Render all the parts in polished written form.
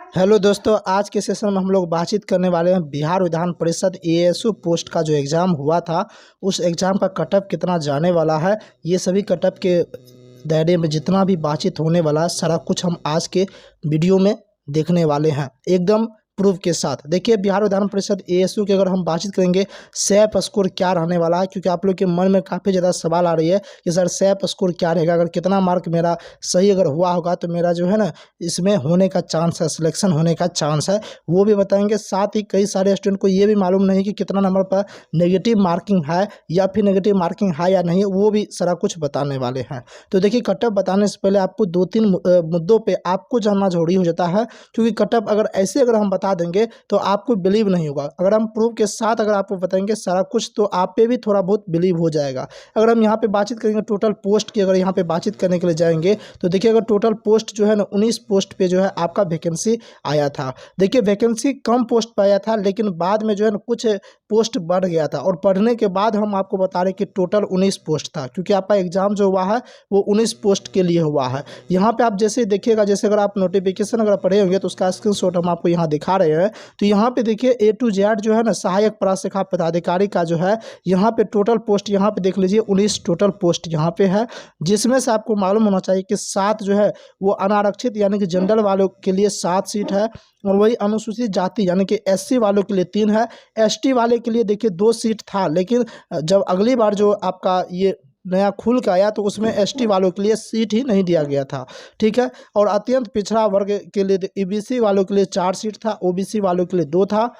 Hello दोस्तों, आज के सेशन में हम लोग बातचीत करने वाले हैं बिहार विधान परिषद एएसयू पोस्ट का जो एग्ज़ाम हुआ था उस एग्ज़ाम का कटअप कितना जाने वाला है। ये सभी कटअप के दायरे में जितना भी बातचीत होने वाला है सारा कुछ हम आज के वीडियो में देखने वाले हैं एकदम प्रूफ के साथ। देखिए, बिहार विधान परिषद एएसयू की अगर हम बातचीत करेंगे सैप स्कोर क्या रहने वाला है, क्योंकि आप लोग के मन में काफ़ी ज़्यादा सवाल आ रही है कि सर सैप स्कोर क्या रहेगा, अगर कितना मार्क मेरा सही अगर हुआ होगा तो मेरा जो है ना इसमें होने का चांस है, सिलेक्शन होने का चांस है, वो भी बताएंगे। साथ ही कई सारे स्टूडेंट को ये भी मालूम नहीं कि कितना नंबर पर नेगेटिव मार्किंग है या फिर नेगेटिव मार्किंग है या नहीं, वो भी सारा कुछ बताने वाले हैं। तो देखिए, कटअप बताने से पहले आपको 2-3 मुद्दों पर आपको जानना जरूरी हो जाता है, क्योंकि कटअप अगर ऐसे अगर हम बता देंगे तो आपको बिलीव नहीं होगा। अगर हम प्रूफ के साथ अगर आपको बताएंगे सारा कुछ तो आप पे भी थोड़ा बहुत बिलीव हो जाएगा। अगर हम यहाँ पे बातचीत करेंगे टोटल पोस्ट की, अगर यहाँ पे बातचीत करने के लिए जाएंगे तो देखिए, अगर टोटल पोस्ट जो है ना 19 पोस्ट पे जो है आपका वैकेंसी आया था। देखिए, वैकेंसी कम पोस्ट पे आया था, लेकिन बाद में जो है ना कुछ पोस्ट बढ़ गया था, और बढ़ने के बाद हम आपको बता रहे कि टोटल 19 पोस्ट था, क्योंकि आपका एग्जाम जो हुआ है वो 19 पोस्ट के लिए हुआ है। यहाँ पे आप जैसे देखिएगा, जैसे अगर आप नोटिफिकेशन अगर पढ़े होंगे तो उसका स्क्रीनशॉट हम आपको यहाँ दिखा रहे हैं। तो यहाँ पे देखिए A to Z जो है ना सहायक प्राशिका पदाधिकारी का जो है यहाँ पे टोटल पोस्ट यहाँ पे देख लीजिए 19 टोटल पोस्ट यहाँ पे है, जिसमें से आपको मालूम होना चाहिए कि 7 जो है वो अनारक्षित यानी कि जनरल वालों के लिए 7 सीट है, और वही अनुसूचित जाति यानी कि SC वालों के लिए 3 है, ST वाले के लिए देखिए 2 सीट था। लेकिन जब अगली बार जो आपका ये नया खुल के आया तो उसमें ST वालों के लिए सीट ही नहीं दिया गया था, ठीक है। और अत्यंत पिछड़ा वर्ग के लिए EBC वालों के लिए 4 सीट था, OBC वालों के लिए 2 था।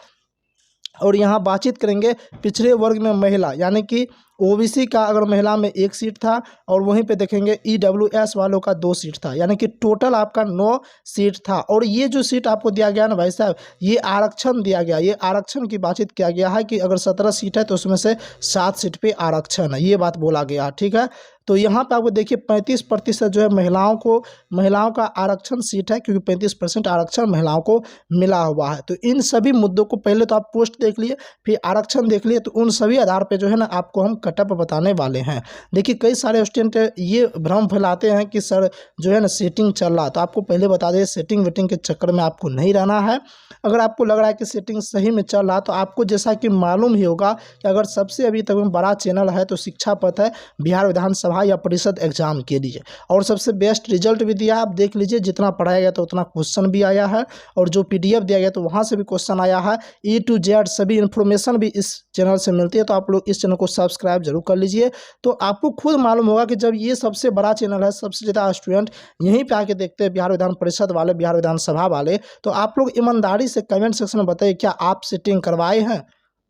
और यहाँ बातचीत करेंगे पिछड़े वर्ग में महिला यानी कि OBC का अगर महिला में 1 सीट था, और वहीं पे देखेंगे EWS वालों का 2 सीट था, यानी कि टोटल आपका 9 सीट था। और ये जो सीट आपको दिया गया ना भाई साहब, ये आरक्षण दिया गया, ये आरक्षण की बातचीत किया गया है कि अगर 17 सीट है तो उसमें से 7 सीट पे आरक्षण है, ये बात बोला गया, ठीक है। तो यहाँ पे आपको देखिए 35% जो है महिलाओं का आरक्षण सीट है, क्योंकि 35% आरक्षण महिलाओं को मिला हुआ है। तो इन सभी मुद्दों को पहले तो आप पोस्ट देख लिए, फिर आरक्षण देख लिए, तो उन सभी आधार पे जो है ना आपको हम कटअप बताने वाले हैं। देखिए, कई सारे स्टूडेंट ये भ्रम फैलाते हैं कि सर जो है ना सेटिंग चल रहा, तो आपको पहले बता दें सेटिंग वेटिंग के चक्कर में आपको नहीं रहना है। अगर आपको लग रहा है कि सेटिंग सही में चल रहा, तो आपको जैसा कि मालूम ही होगा कि अगर सबसे अभी तक में बड़ा चैनल है तो शिक्षा पथ है बिहार विधानसभा या परिषद एग्जाम के लिए, और सबसे बेस्ट रिजल्ट भी दिया। आप देख लीजिए, जितना पढ़ाया गया तो उतना क्वेश्चन भी आया है, और जो PDF दिया गया तो वहाँ से भी क्वेश्चन आया है। A to Z सभी इन्फॉर्मेशन भी इस चैनल से मिलती है, तो आप लोग इस चैनल को सब्सक्राइब जरूर कर लीजिए। तो आपको खुद मालूम होगा कि जब ये सबसे बड़ा चैनल है, सबसे ज़्यादा स्टूडेंट यहीं पे आके देखते हैं बिहार विधान परिषद वाले, बिहार विधानसभा वाले, तो आप लोग ईमानदारी से कमेंट सेक्शन में बताइए क्या आप सेटिंग करवाए हैं।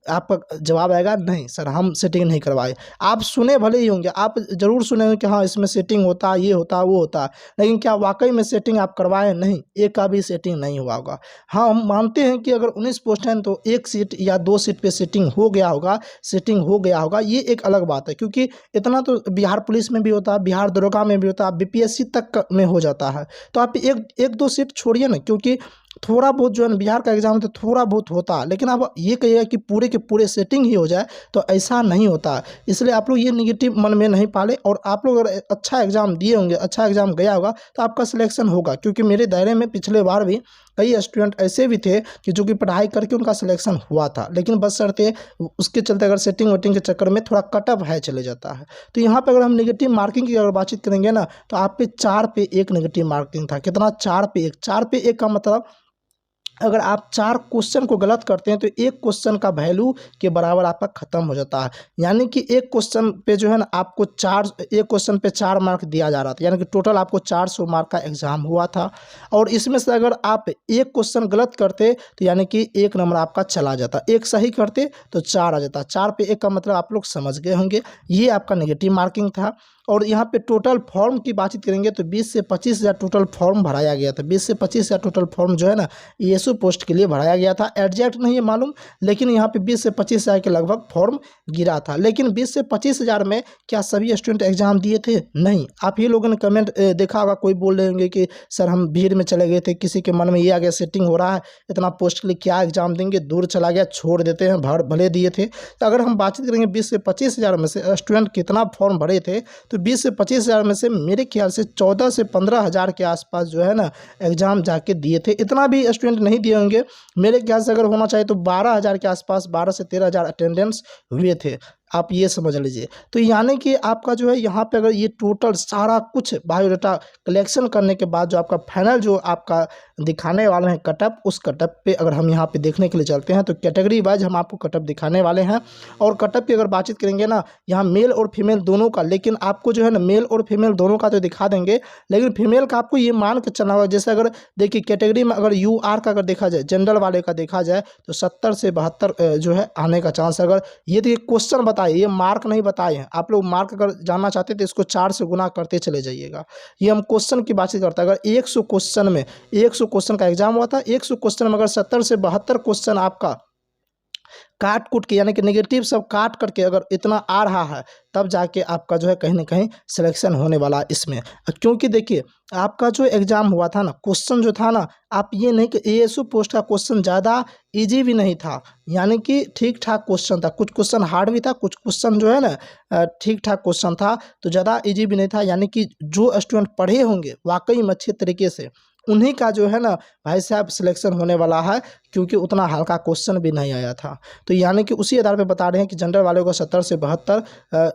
आपका जवाब आएगा नहीं सर हम सेटिंग नहीं करवाए। आप सुने भले ही होंगे, आप ज़रूर सुने होंगे कि हाँ इसमें सेटिंग होता, ये होता, वो होता, लेकिन क्या वाकई में सेटिंग आप करवाए? नहीं, एक का भी सेटिंग नहीं हुआ होगा। हाँ, हम मानते हैं कि अगर 19 पोस्ट हैं तो 1 सीट या 2 सीट पे सेटिंग हो गया होगा, ये एक अलग बात है, क्योंकि इतना तो बिहार पुलिस में भी होता है, बिहार दरोगा में भी होता है, BPSC तक में हो जाता है। तो आप एक 2 सीट छोड़िए ना, क्योंकि थोड़ा बहुत जो है ना बिहार का एग्जाम तो थोड़ा बहुत होता है, लेकिन आप ये कहिएगा कि पूरे के पूरे सेटिंग ही हो जाए तो ऐसा नहीं होता। इसलिए आप लोग ये नेगेटिव मन में नहीं पाले, और आप लोग अगर अच्छा एग्जाम दिए होंगे, अच्छा एग्जाम गया होगा तो आपका सिलेक्शन होगा, क्योंकि मेरे दायरे में पिछले बार भी कई स्टूडेंट ऐसे भी थे कि जो कि पढ़ाई करके उनका सिलेक्शन हुआ था, लेकिन बशर्ते उसके चलते अगर सेटिंग वेटिंग के चक्कर में थोड़ा कटअप है चले जाता है। तो यहाँ पर अगर हम नेगेटिव मार्किंग की अगर बातचीत करेंगे ना, तो आप पे 4 पे 1 नेगेटिव मार्किंग था। कितना? 4 पे 1। 4 पे 1 का मतलब अगर आप 4 क्वेश्चन को गलत करते हैं तो 1 क्वेश्चन का वैल्यू के बराबर आपका खत्म हो जाता है, यानी कि 1 क्वेश्चन पे जो है ना आपको 1 क्वेश्चन पे 4 मार्क दिया जा रहा था, यानी कि टोटल आपको 400 मार्क का एग्जाम हुआ था। और इसमें से अगर आप 1 क्वेश्चन गलत करते तो यानी कि 1 नंबर आपका चला जाता, 1 सही करते तो 4 आ जाता। 4 पे 1 का मतलब आप लोग समझ गए होंगे, ये आपका नेगेटिव मार्किंग था। और यहाँ पे टोटल फॉर्म की बातचीत करेंगे तो 20 से 25 हज़ार टोटल फॉर्म भराया गया था। 20 से 25 हज़ार टोटल फॉर्म जो है ना ESU पोस्ट के लिए भराया गया था। एग्जैक्ट नहीं है मालूम, लेकिन यहाँ पे 20 से 25 हज़ार के लगभग फॉर्म गिरा था। लेकिन 20 से 25 हज़ार में क्या सभी स्टूडेंट एग्जाम दिए थे? नहीं। आप ही लोगों ने कमेंट देखा होगा, कोई बोल रहे होंगे कि सर हम भीड़ में चले गए थे, किसी के मन में ये आ गया सेटिंग हो रहा है, इतना पोस्ट के लिए क्या एग्जाम देंगे, दूर चला गया, छोड़ देते हैं, भले दिए थे। तो अगर हम बातचीत करेंगे 20 से 25 हज़ार में से स्टूडेंट कितना फॉर्म भरे थे, तो तो 20 से 25,000 में से मेरे ख्याल से 14 से 15,000 के आसपास जो है ना एग्ज़ाम जाके दिए थे। इतना भी स्टूडेंट नहीं दिए होंगे, मेरे ख्याल से अगर होना चाहिए तो 12,000 के आसपास, 12 से 13,000 अटेंडेंस हुए थे, आप ये समझ लीजिए। तो यानी कि आपका जो है यहाँ पे अगर ये टोटल सारा कुछ बायोडाटा कलेक्शन करने के बाद जो आपका फाइनल जो आपका दिखाने वाले हैं कटअप, उस कटअप पे अगर हम यहाँ पे देखने के लिए चलते हैं तो कैटेगरी वाइज हम आपको कटअप दिखाने वाले हैं। और कटअप की अगर बातचीत करेंगे ना, यहाँ मेल और फीमेल दोनों का, लेकिन आपको जो है ना मेल और फीमेल दोनों का तो दिखा देंगे, लेकिन फीमेल का आपको ये मान के चलना होगा। जैसे अगर देखिए कैटेगरी में अगर UR का अगर देखा जाए, जनरल वाले का देखा जाए तो 70 से 72 जो है आने का चांस। अगर ये देखिए क्वेश्चन बताए, ये मार्क नहीं बताए हैं, आप लोग मार्क अगर जानना चाहते हैं तो इसको 4 से गुना करते चले जाइएगा। ये हम क्वेश्चन की बातचीत करते हैं। अगर 100 क्वेश्चन में 100 क्वेश्चन का एग्जाम हुआ था, 100 क्वेश्चन में अगर 70 से 72 क्वेश्चन आपका काट कूट के यानी कि नेगेटिव सब काट करके अगर इतना आ रहा है, तब जाके आपका जो है कहीं ना कहीं सिलेक्शन होने वाला है इसमें। क्योंकि देखिए आपका जो एग्ज़ाम हुआ था ना, क्वेश्चन जो था ना, आप ये नहीं कि ASU पोस्ट का क्वेश्चन ज़्यादा इजी भी नहीं था, यानी कि ठीक ठाक क्वेश्चन था। कुछ क्वेश्चन हार्ड भी था, कुछ क्वेश्चन जो है ना ठीक ठाक क्वेश्चन था, तो ज़्यादा इजी भी नहीं था। यानी कि जो स्टूडेंट पढ़े होंगे वाकई में अच्छे तरीके से, उन्हीं का जो है ना भाई साहब सिलेक्शन होने वाला है, क्योंकि उतना हल्का क्वेश्चन भी नहीं आया था। तो यानी कि उसी आधार पे बता रहे हैं कि जनरल वाले को 70 से 72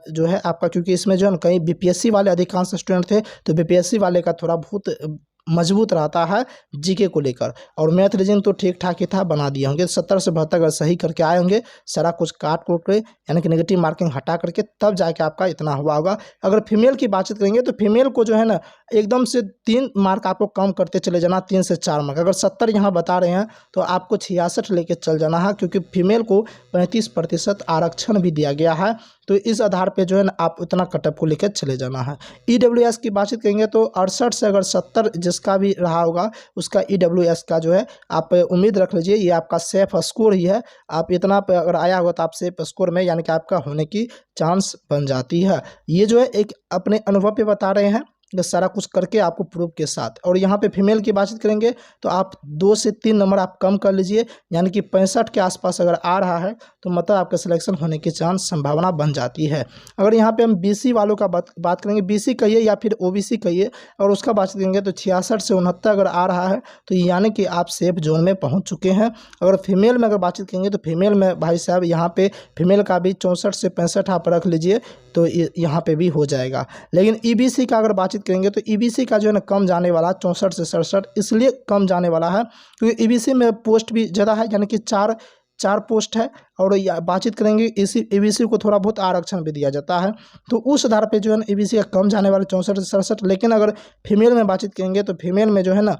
जो है आपका, क्योंकि इसमें जो है कई BPSC वाले अधिकांश स्टूडेंट थे, तो BPSC वाले का थोड़ा बहुत मजबूत रहता है GK को लेकर। और मैथ रीजनिंग तो ठीक ठाक ही था, बना दिए होंगे। 70 से 72 अगर सही करके आए होंगे, सारा कुछ काट कूट के यानी कि नेगेटिव मार्किंग हटा करके, तब जाके आपका इतना हुआ होगा। अगर फीमेल की बातचीत करेंगे तो फीमेल को जो है ना एकदम से 3 मार्क आपको कम करते चले जाना, 3 से 4 मार्क। अगर 70 यहाँ बता रहे हैं तो आपको 66 लेके चल जाना है, क्योंकि फीमेल को 35% आरक्षण भी दिया गया है। तो इस आधार पे जो है ना आप उतना कटअप को लेकर चले जाना है। EWS की बातचीत करेंगे तो 68 से अगर 70 जिसका भी रहा होगा, उसका EWS का जो है आप उम्मीद रख लीजिए, ये आपका सेफ स्कोर ही है। आप इतना पे अगर आया होगा तो आप सेफ स्कोर में यानी कि आपका होने की चांस बन जाती है। ये जो है एक अपने अनुभव पे बता रहे हैं, ये सारा कुछ करके आपको प्रूफ के साथ। और यहाँ पे फीमेल की बातचीत करेंगे तो आप 2 से 3 नंबर आप कम कर लीजिए, यानी कि 65 के आसपास अगर आ रहा है तो मतलब आपका सिलेक्शन होने की चांस संभावना बन जाती है। अगर यहाँ पे हम BC वालों का बात करेंगे, BC कहिए या फिर OBC कहिए, और उसका बातचीत करेंगे तो 66 से 69 अगर आ रहा है तो यानी कि आप सेफ जोन में पहुँच चुके हैं। अगर फीमेल में अगर बातचीत करेंगे तो फीमेल में भाई साहब यहाँ पे फीमेल का भी 64 से 65 आप रख लीजिए, तो यहाँ पे भी हो जाएगा। लेकिन EBC का अगर बातचीत करेंगे तो EBC का जो है ना कम जाने वाला, 64 से 67 इसलिए कम जाने वाला है क्योंकि EBC में पोस्ट भी ज़्यादा है, यानी कि 4 पोस्ट है। और बातचीत करेंगे इसी EBC को थोड़ा बहुत आरक्षण भी दिया जाता है, तो उस आधार पे जो है ना EBC का कम जाने वाला 64 से 67। लेकिन अगर फीमेल में बातचीत करेंगे तो फीमेल में जो है ना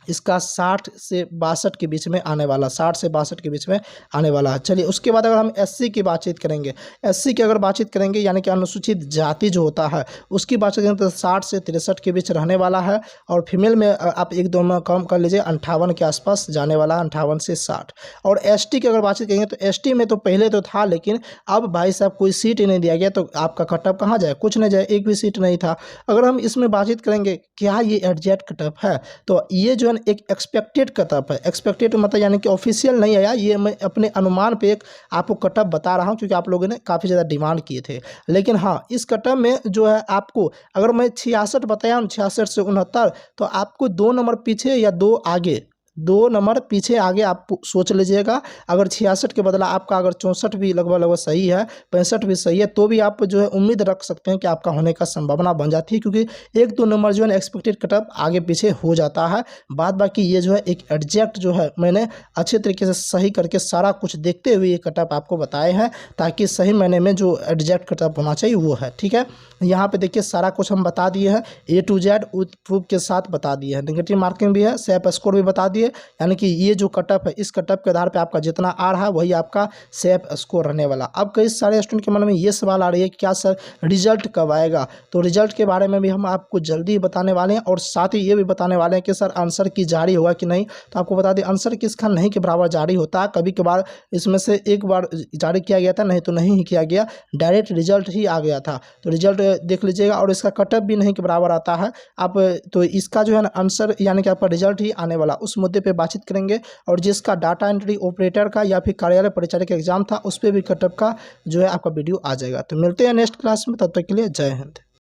इसका 60 से 62 के बीच में आने वाला, 60 से 62 के बीच में आने वाला है। चलिए उसके बाद अगर हम SC की बातचीत करेंगे, SC की अगर बातचीत करेंगे यानी कि अनुसूचित जाति जो होता है, उसकी बातचीत करेंगे तो 60 से 63 के बीच रहने वाला है। और फीमेल में आप 1-2 में कम कर लीजिए, 58 के आसपास जाने वाला है, 58 से 60। और ST की अगर बातचीत करेंगे तो ST में तो पहले तो था, लेकिन अब भाई साहब कोई सीट ही नहीं दिया गया, तो आपका कटअप कहाँ जाए, कुछ नहीं जाए, एक भी सीट नहीं था। अगर हम इसमें बातचीत करेंगे क्या ये एग्जैक्ट कटअप है, तो ये जो एक एक्सपेक्टेड कटअप है। एक्सपेक्टेड मतलब यानी कि ऑफिशियल नहीं आया, ये मैं अपने अनुमान पे एक आपको कटअप बता रहा हूँ, क्योंकि आप लोगों ने काफ़ी ज़्यादा डिमांड किए थे। लेकिन हाँ, इस कटअप में जो है आपको अगर मैं 66 बताया हूँ, 66 से 69, तो आपको 2 नंबर पीछे या 2 आगे, 2 नंबर पीछे आगे आप सोच लीजिएगा। अगर 66 के बदला आपका अगर 64 भी लगभग सही है, 65 भी सही है, तो भी आप जो है उम्मीद रख सकते हैं कि आपका होने का संभावना बन जाती है, क्योंकि 1-2 नंबर जो है एक्सपेक्टेड कटअप आगे पीछे हो जाता है। बाद बाकी ये जो है एक एग्जैक्ट जो है मैंने अच्छे तरीके से सही करके सारा कुछ देखते हुए ये कटअप आपको बताए हैं, ताकि सही महीने में जो एग्जैक्ट कटअप होना चाहिए वो है। ठीक है, यहाँ पे देखिए सारा कुछ हम बता दिए हैं, A to Z with proof के साथ बता दिए हैं। नेगेटिव मार्किंग भी है, सेफ स्कोर भी बता दिए, यानी कि ये जो कटअप है, इस कटअप के आधार पे आपका जितना आ रहा है वही आपका सेफ स्कोर रहने वाला। अब कई सारे स्टूडेंट के मन में ये सवाल आ रही है कि क्या सर रिजल्ट कब आएगा, तो रिजल्ट के बारे में भी हम आपको जल्दी ही बताने वाले हैं, और साथ ही ये भी बताने वाले हैं कि सर आंसर की जारी होगा कि नहीं। तो आपको बता दें आंसर किसका नहीं के बराबर जारी होता है, कभी कभार इसमें से एक बार जारी किया गया था, नहीं तो नहीं ही किया गया, डायरेक्ट रिजल्ट ही आ गया था। तो रिजल्ट देख लीजिएगा, और इसका कटअप भी नहीं के बराबर आता है। आप तो इसका जो है ना आंसर यानी कि आपका रिजल्ट ही आने वाला, उस मुद्दे मुद्दे पे बातचीत करेंगे। और जिसका डाटा एंट्री ऑपरेटर का या फिर कार्यालय परिचालक एग्जाम था, उस पर भी कट ऑफ का जो है आपका वीडियो आ जाएगा। तो मिलते हैं नेक्स्ट क्लास में, तब तक के लिए जय हिंद।